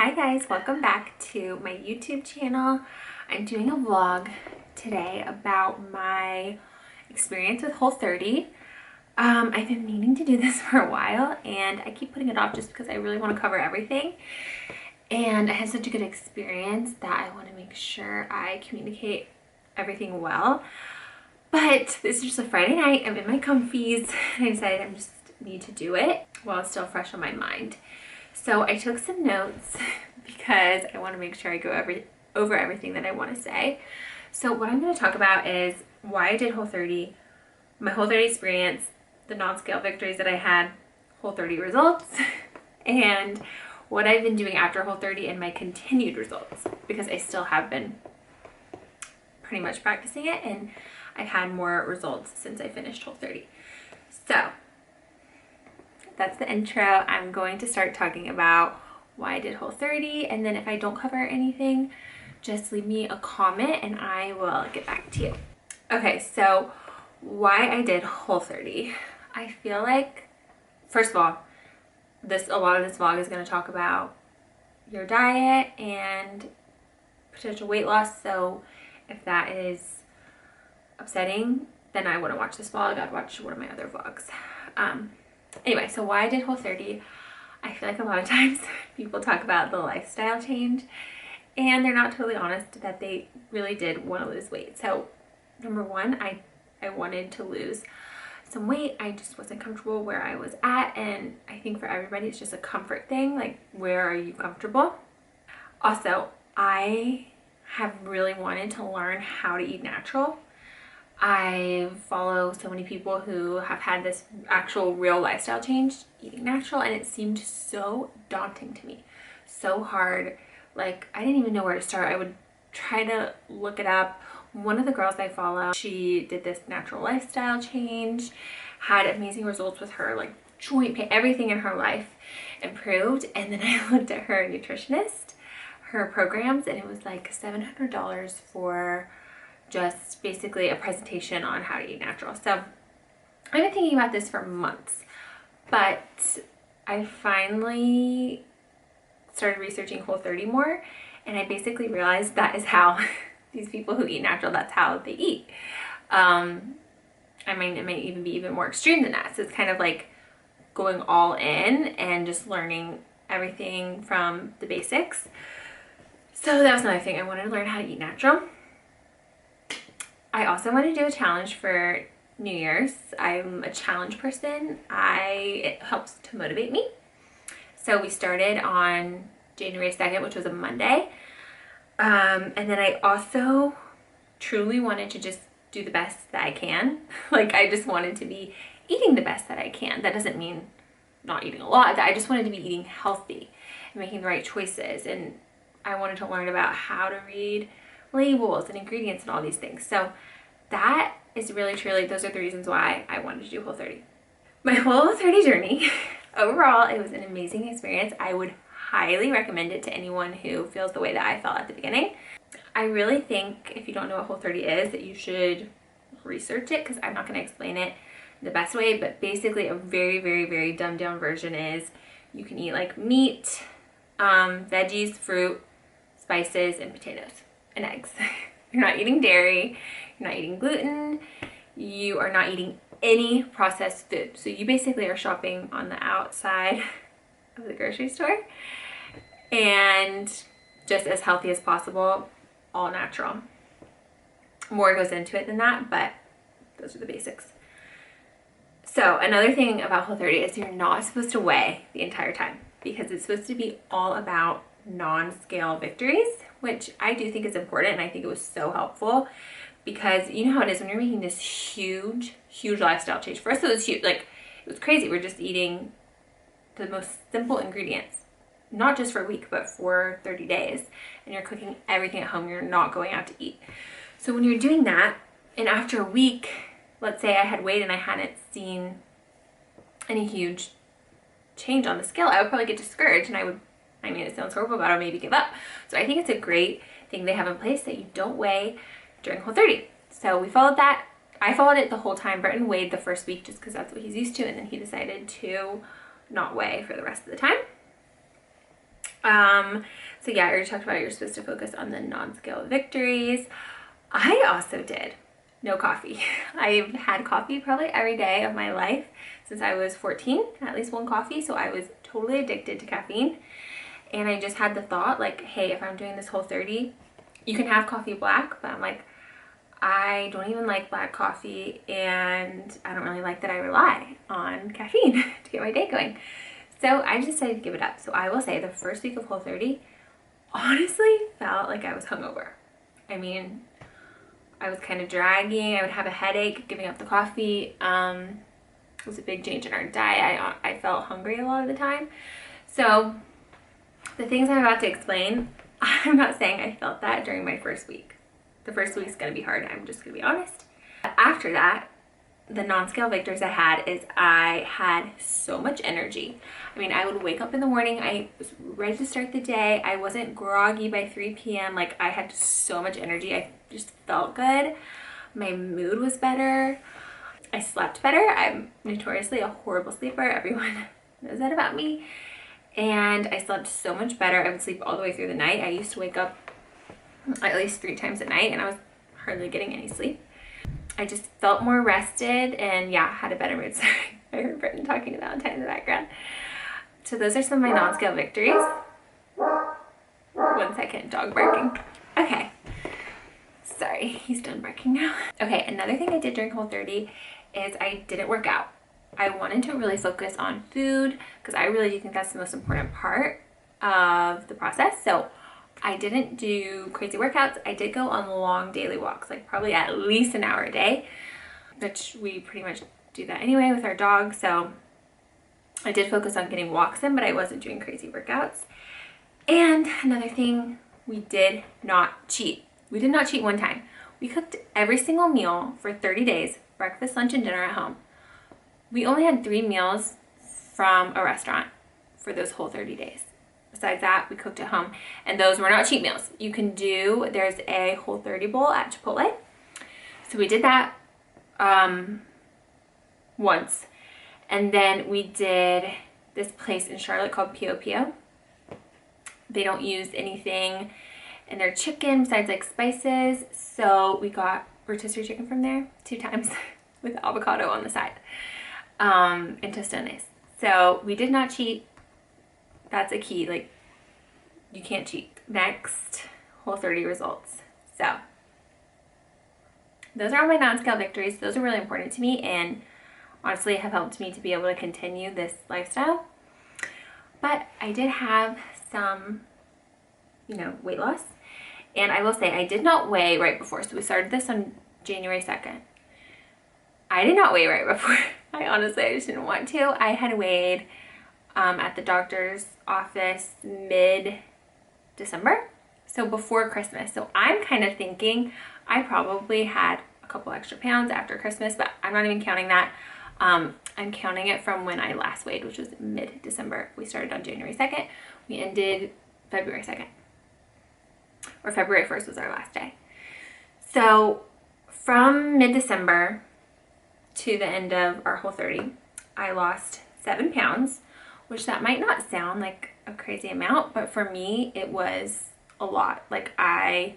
Hi guys, welcome back to my YouTube channel. I'm doing a vlog today about my experience with Whole30. I've been meaning to do this for a while and I keep putting it off just because I really want to cover everything. And I had such a good experience that I want to make sure I communicate everything well. But this is just a Friday night, I'm in my comfies, and I decided I just need to do it while it's still fresh on my mind. So I took some notes because I want to make sure I go over everything that I want to say. So what I'm going to talk about is why I did Whole30, my Whole30 experience, the non-scale victories that I had, Whole30 results, and what I've been doing after Whole30 and my continued results, because I still have been pretty much practicing it and I've had more results since I finished Whole30. So that's the intro. I'm going to start talking about why I did Whole30, and then if I don't cover anything, just leave me a comment and I will get back to you. Okay, so why I did Whole30. I feel like, first of all, a lot of this vlog is going to talk about your diet and potential weight loss. So if that is upsetting, then I wouldn't watch this vlog. I'd watch one of my other vlogs. Anyway, so why I did Whole30. I feel like a lot of times people talk about the lifestyle change and they're not totally honest that they really did want to lose weight. So number one, I wanted to lose some weight. I just wasn't comfortable where I was at, and I think for everybody it's just a comfort thing, like where are you comfortable. Also, I have really wanted to learn how to eat natural. I follow so many people who have had this actual real lifestyle change eating natural, and it seemed so daunting to me, so hard. Like, I didn't even know where to start. I would try to look it up. One of the girls I follow, she did this natural lifestyle change, had amazing results with her, like joint pain, everything in her life improved. And then I looked at her nutritionist, her programs, and it was like $700 for just basically a presentation on how to eat natural. So I've been thinking about this for months, but I finally started researching Whole30 more, and I basically realized that is how these people who eat natural, that's how they eat. I mean, it may even be even more extreme than that. So it's kind of like going all in and just learning everything from the basics. So that was another thing. I wanted to learn how to eat natural. I also want to do a challenge for New Year's. I'm a challenge person. It helps to motivate me. So we started on January 2nd, which was a Monday. And then I also truly wanted to just do the best that I can. Like, I just wanted to be eating the best that I can. That doesn't mean not eating a lot. I just wanted to be eating healthy and making the right choices. And I wanted to learn about how to read labels and ingredients and all these things. So that is really, truly, those are the reasons why I wanted to do Whole30. My Whole30 journey, overall, it was an amazing experience. I would highly recommend it to anyone who feels the way that I felt at the beginning. I really think if you don't know what Whole30 is, that you should research it, because I'm not going to explain it the best way, but basically a very, very, very dumbed down version is you can eat like meat, veggies, fruit, spices, and potatoes, and eggs. You're not eating dairy, you're not eating gluten, you are not eating any processed food. So you basically are shopping on the outside of the grocery store, and just as healthy as possible, all natural. More goes into it than that, but those are the basics. So another thing about Whole30 is you're not supposed to weigh the entire time, because it's supposed to be all about non-scale victories, which I do think is important, and I think it was so helpful, because you know how it is when you're making this huge lifestyle change. For us, it was huge. Like, it was crazy. We're just eating the most simple ingredients, not just for a week, but for 30 days, and you're cooking everything at home. You're not going out to eat. So when you're doing that, and after a week, let's say I had weighed and I hadn't seen any huge change on the scale, I would probably get discouraged, and I mean, it sounds horrible, but I would maybe give up. So I think it's a great thing they have in place, that you don't weigh during Whole30. So we followed that. I followed it the whole time. Britton weighed the first week just because that's what he's used to, and then he decided to not weigh for the rest of the time. So yeah, I already talked about you're supposed to focus on the non-scale victories. I also did no coffee. I've had coffee probably every day of my life since I was 14, at least one coffee. So I was totally addicted to caffeine. And I just had the thought like, hey, if I'm doing this Whole30, you can have coffee black, but I'm like, I don't even like black coffee, and I don't really like that I rely on caffeine to get my day going. So I just decided to give it up. So I will say the first week of Whole30 honestly felt like I was hungover. I mean, I was kind of dragging. I would have a headache giving up the coffee. It was a big change in our diet. I felt hungry a lot of the time. So the things I'm about to explain, I'm not saying I felt that during my first week. The first week's gonna be hard, I'm just gonna be honest. After that, the non-scale victories I had is I had so much energy. I mean, I would wake up in the morning, I was ready to start the day. I wasn't groggy by 3 p.m. Like, I had so much energy. I just felt good. My mood was better. I slept better. I'm notoriously a horrible sleeper. Everyone knows that about me. And I slept so much better. I would sleep all the way through the night. I used to wake up at least 3 times a night, and I was hardly getting any sleep. I just felt more rested and yeah, had a better mood. Sorry, I heard Britton talking to Valentine in the background. So those are some of my non-scale victories. 1 second, dog barking. Okay, sorry, he's done barking now. Okay, another thing I did during Whole30 is I didn't work out. I wanted to really focus on food because I really do think that's the most important part of the process. So I didn't do crazy workouts. I did go on long daily walks, like probably at least an hour a day, which we pretty much do that anyway with our dog. So I did focus on getting walks in, but I wasn't doing crazy workouts. And another thing, we did not cheat. We did not cheat one time. We cooked every single meal for 30 days, breakfast, lunch, and dinner at home. We only had 3 meals from a restaurant for those whole 30 days. Besides that, we cooked at home, and those were not cheat meals. You can do, there's a Whole30 bowl at Chipotle. So we did that once. And then we did this place in Charlotte called Pio Pio. They don't use anything in their chicken besides like spices. So we got rotisserie chicken from there 2 times with avocado on the side and tostones. So we did not cheat. That's a key, like you can't cheat. Next, Whole30 results. So those are all my non-scale victories. Those are really important to me and honestly have helped me to be able to continue this lifestyle. But I did have some, you know, weight loss. And I will say I did not weigh right before. So we started this on January 2nd. I did not weigh right before. I just didn't want to. I had weighed at the doctor's office mid-December, so before Christmas. So I'm kind of thinking I probably had a couple extra pounds after Christmas, but I'm not even counting that. I'm counting it from when I last weighed, which was mid-December. We started on January 2nd. We ended February 2nd. Or February 1st was our last day. So from mid-December to the end of our Whole30, I lost 7 pounds, which that might not sound like a crazy amount, but for me, it was a lot. Like it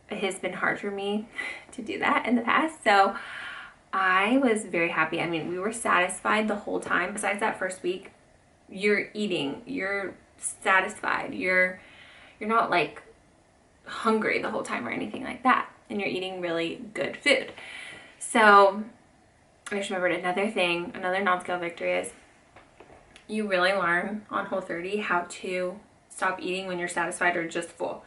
has been hard for me to do that in the past. So I was very happy. I mean, we were satisfied the whole time. Besides that first week, you're eating, you're satisfied. You're not like hungry the whole time or anything like that. And you're eating really good food. So I just remembered another thing, another non-scale victory is you really learn on Whole30 how to stop eating when you're satisfied or just full.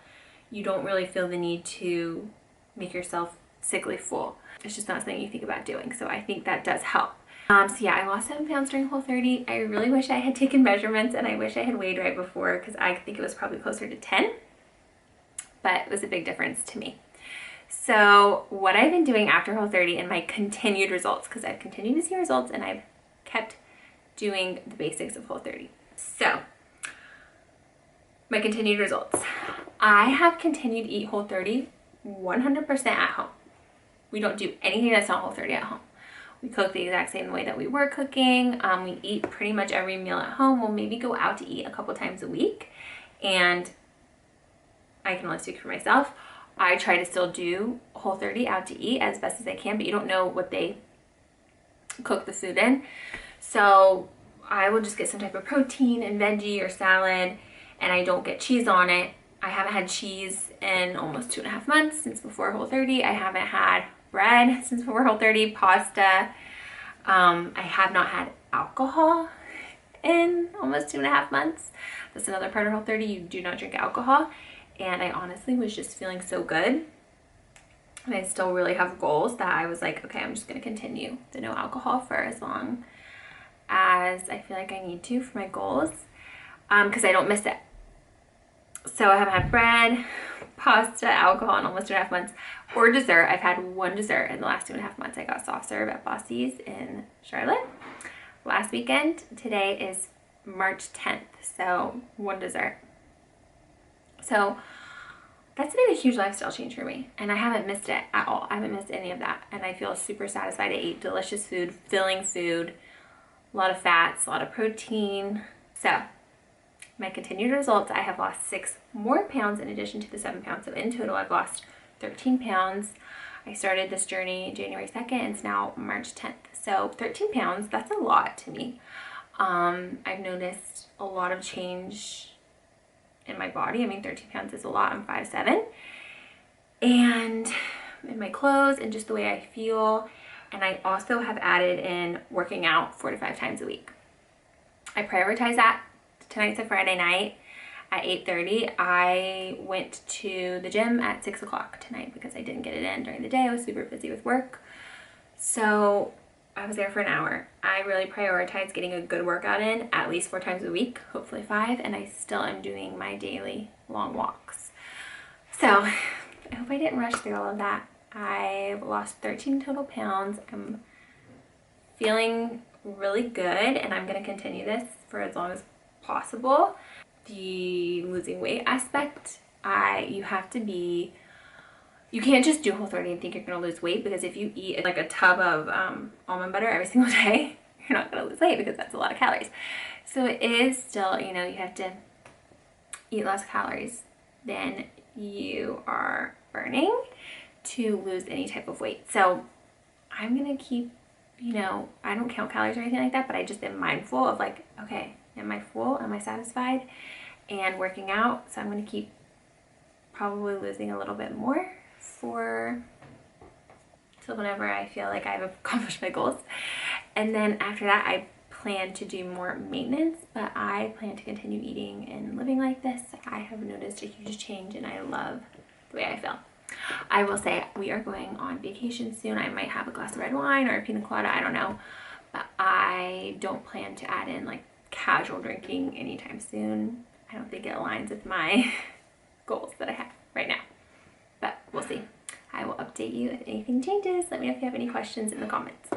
You don't really feel the need to make yourself sickly full. It's just not something you think about doing. So I think that does help. So yeah, I lost 7 pounds during Whole30. I really wish I had taken measurements and I wish I had weighed right before because I think it was probably closer to 10, but it was a big difference to me. So what I've been doing after Whole30 and my continued results, because I've continued to see results and I've kept doing the basics of Whole30. So my continued results. I have continued to eat Whole30 100% at home. We don't do anything that's not Whole30 at home. We cook the exact same way that we were cooking. We eat pretty much every meal at home. We'll maybe go out to eat a couple times a week. and I can only speak for myself. I try to still do Whole30 out to eat as best as I can, but you don't know what they cook the food in. So I will just get some type of protein and veggie or salad, and I don't get cheese on it. I haven't had cheese in almost 2.5 months since before Whole30. I haven't had bread since before Whole30, pasta. I have not had alcohol in almost 2.5 months. That's another part of Whole30. You do not drink alcohol. And I honestly was just feeling so good. And I still really have goals that I was like, okay, I'm just going to continue the no alcohol for as long as I feel like I need to for my goals, because I don't miss it. So I haven't had bread, pasta, alcohol in almost 2.5 months, or dessert. I've had one dessert in the last 2.5 months. I got soft serve at Bossy's in Charlotte last weekend. Today is March 10th, so one dessert. So that's been a huge lifestyle change for me, and I haven't missed it at all. I haven't missed any of that, and I feel super satisfied. I ate delicious food, filling food, a lot of fats, a lot of protein. So my continued results, I have lost 6 more pounds in addition to the 7 pounds. So in total, I've lost 13 pounds. I started this journey January 2nd, and it's now March 10th. So 13 pounds, that's a lot to me. I've noticed a lot of change in my body. I mean, 13 pounds is a lot. I'm 5'7", and in my clothes and just the way I feel. And I also have added in working out 4 to 5 times a week. I prioritize that. Tonight's a Friday night at 8:30. I went to the gym at 6 o'clock tonight because I didn't get it in during the day. I was super busy with work. So I was there for an hour. I really prioritize getting a good workout in at least 4 times a week, hopefully 5, and I still am doing my daily long walks. So I hope I didn't rush through all of that. I've lost 13 total pounds. I'm feeling really good, and I'm going to continue this for as long as possible. The losing weight aspect, you have to be, you can't just do Whole30 and think you're going to lose weight, because if you eat like a tub of almond butter every single day, you're not going to lose weight because that's a lot of calories. So it is still, you know, you have to eat less calories than you are burning to lose any type of weight. So I'm going to keep, you know, I don't count calories or anything like that, but I just am mindful of like, okay, am I full? Am I satisfied? And working out. So I'm going to keep probably losing a little bit more till whenever I feel like I've accomplished my goals. And then after that, I plan to do more maintenance, but I plan to continue eating and living like this. I have noticed a huge change, and I love the way I feel. I will say we are going on vacation soon. I might have a glass of red wine or a pina colada, I don't know. But I don't plan to add in like casual drinking anytime soon. I don't think it aligns with my goals that I have right now. But we'll see. I will update you if anything changes. Let me know if you have any questions in the comments.